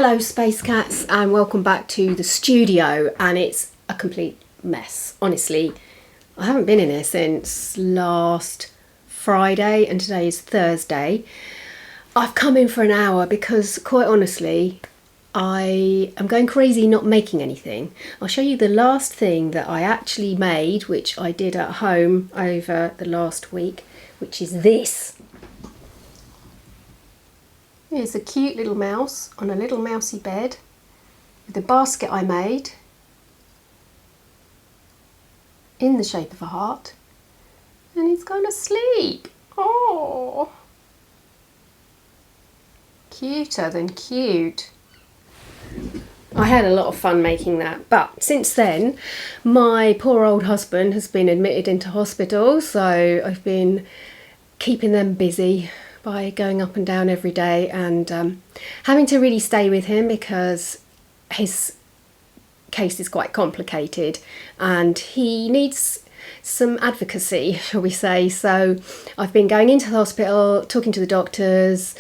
Hello Space Cats and welcome back to the studio, and it's a complete mess. Honestly, I haven't been in here since last Friday and today is Thursday. I've come in for an hour because quite honestly I am going crazy not making anything. I'll show you the last thing that I actually made, which I did at home over the last week, which is this. Here's a cute little mouse on a little mousy bed with a basket I made in the shape of a heart, and he's going to sleep. Oh, cuter than cute. I had a lot of fun making that, but since then my poor old husband has been admitted into hospital, so I've been keeping them busy by going up and down every day and having to really stay with him because his case is quite complicated and he needs some advocacy, shall we say. So I've been going into the hospital, talking to the doctors,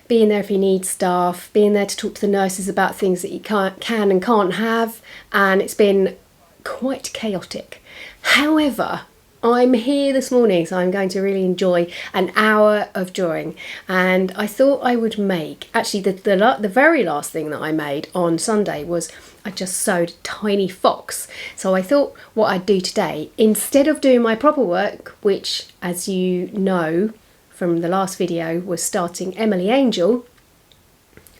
being there if he needs staff, being there to talk to the nurses about things that he can and can't have, and it's been quite chaotic. However, I'm here this morning, so I'm going to really enjoy an hour of drawing. And I thought I would make, actually the very last thing that I made on Sunday was I just sewed a tiny fox. So I thought what I'd do today, instead of doing my proper work, which as you know from the last video was starting Emily Angel,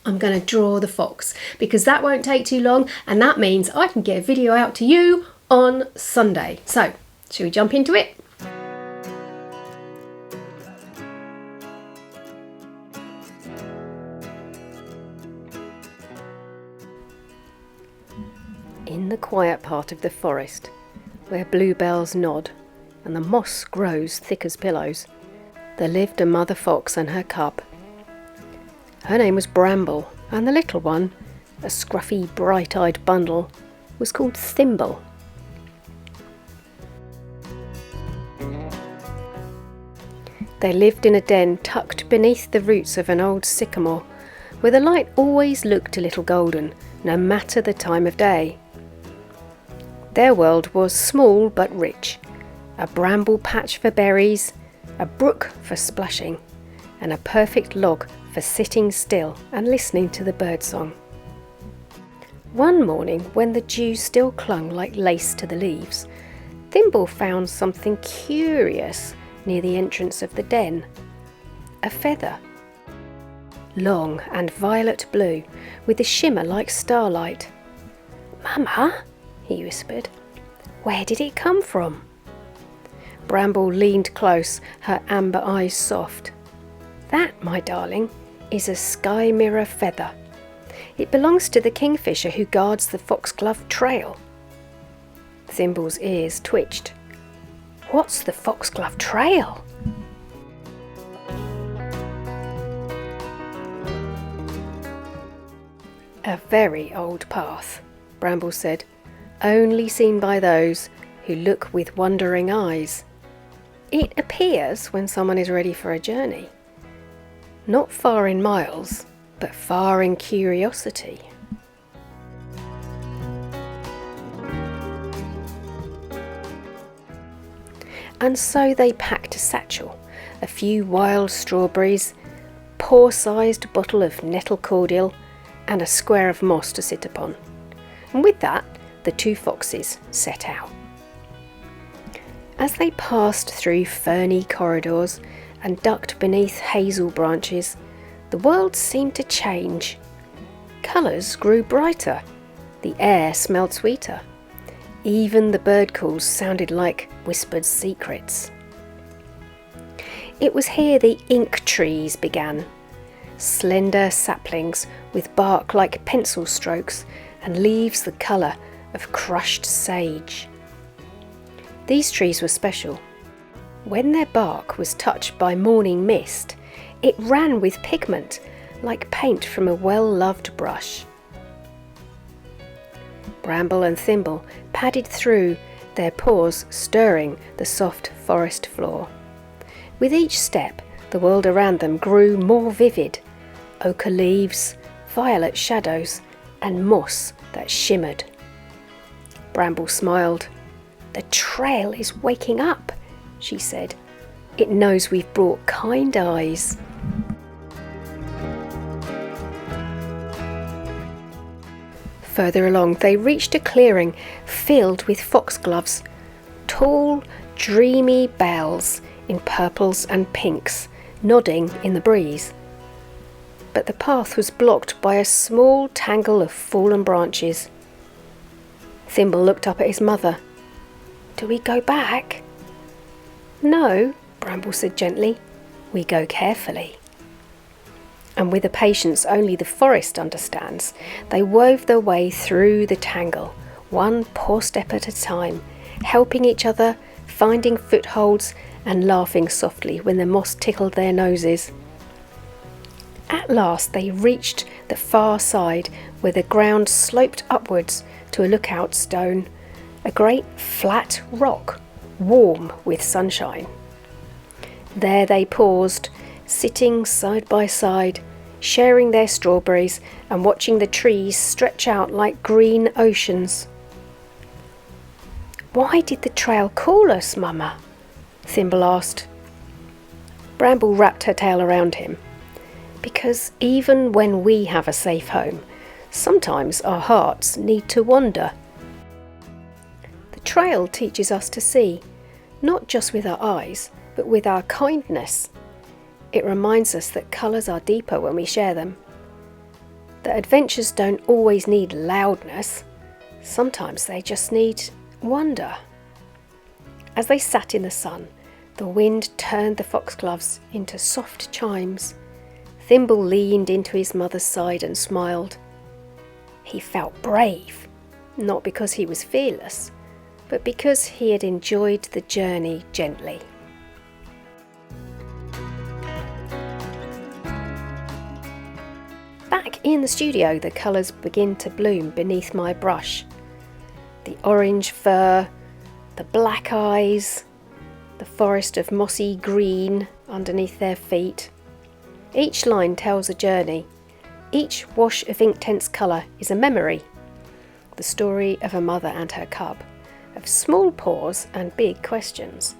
I'm going to draw the fox because that won't take too long, and that means I can get a video out to you on Sunday. So shall we jump into it? In the quiet part of the forest, where bluebells nod and the moss grows thick as pillows, there lived a mother fox and her cub. Her name was Bramble, and the little one, a scruffy, bright-eyed bundle, was called Thimble. They lived in a den tucked beneath the roots of an old sycamore, where the light always looked a little golden, no matter the time of day. Their world was small but rich, a bramble patch for berries, a brook for splashing, and a perfect log for sitting still and listening to the birdsong. One morning, when the dew still clung like lace to the leaves, Thimble found something curious near the entrance of the den. A feather, long and violet blue, with a shimmer like starlight. "Mama," he whispered, "where did it come from?" Bramble leaned close, her amber eyes soft. "That, my darling, is a sky mirror feather. It belongs to the kingfisher who guards the Foxglove Trail." Thimble's ears twitched. "What's the Foxglove Trail?" "A very old path," Bramble said, "only seen by those who look with wondering eyes. It appears when someone is ready for a journey. Not far in miles, but far in curiosity." And so they packed a satchel, a few wild strawberries, paw-sized bottle of nettle cordial, and a square of moss to sit upon. And with that, the two foxes set out. As they passed through ferny corridors and ducked beneath hazel branches, the world seemed to change. Colours grew brighter, the air smelled sweeter. Even the bird calls sounded like whispered secrets. It was here the ink trees began, slender saplings with bark like pencil strokes and leaves the colour of crushed sage. These trees were special. When their bark was touched by morning mist, it ran with pigment like paint from a well-loved brush. Bramble and Thimble padded through, their paws stirring the soft forest floor. With each step, the world around them grew more vivid. Ochre leaves, violet shadows and moss that shimmered. Bramble smiled. "The trail is waking up," she said. "It knows we've brought kind eyes." Further along, they reached a clearing filled with foxgloves, tall, dreamy bells in purples and pinks, nodding in the breeze. But the path was blocked by a small tangle of fallen branches. Thimble looked up at his mother. "Do we go back?" "No," Bramble said gently. "We go carefully." And with a patience only the forest understands, they wove their way through the tangle, one poor step at a time, helping each other, finding footholds and laughing softly when the moss tickled their noses. At last they reached the far side where the ground sloped upwards to a lookout stone, a great flat rock, warm with sunshine. There they paused, sitting side by side, sharing their strawberries and watching the trees stretch out like green oceans. "Why did the trail call us, Mama?" Thimble asked. Bramble wrapped her tail around him. "Because even when we have a safe home, sometimes our hearts need to wander. The trail teaches us to see, not just with our eyes, but with our kindness. It reminds us that colours are deeper when we share them. That adventures don't always need loudness. Sometimes they just need wonder." As they sat in the sun, the wind turned the foxgloves into soft chimes. Thimble leaned into his mother's side and smiled. He felt brave, not because he was fearless, but because he had enjoyed the journey gently. Back in the studio, the colours begin to bloom beneath my brush. The orange fur, the black eyes, the forest of mossy green underneath their feet. Each line tells a journey. Each wash of Inktense colour is a memory. The story of a mother and her cub, of small pause and big questions,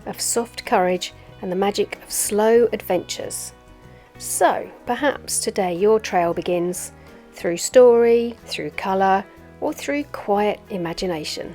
of soft courage and the magic of slow adventures. So, perhaps today your trail begins through story, through colour, or through quiet imagination.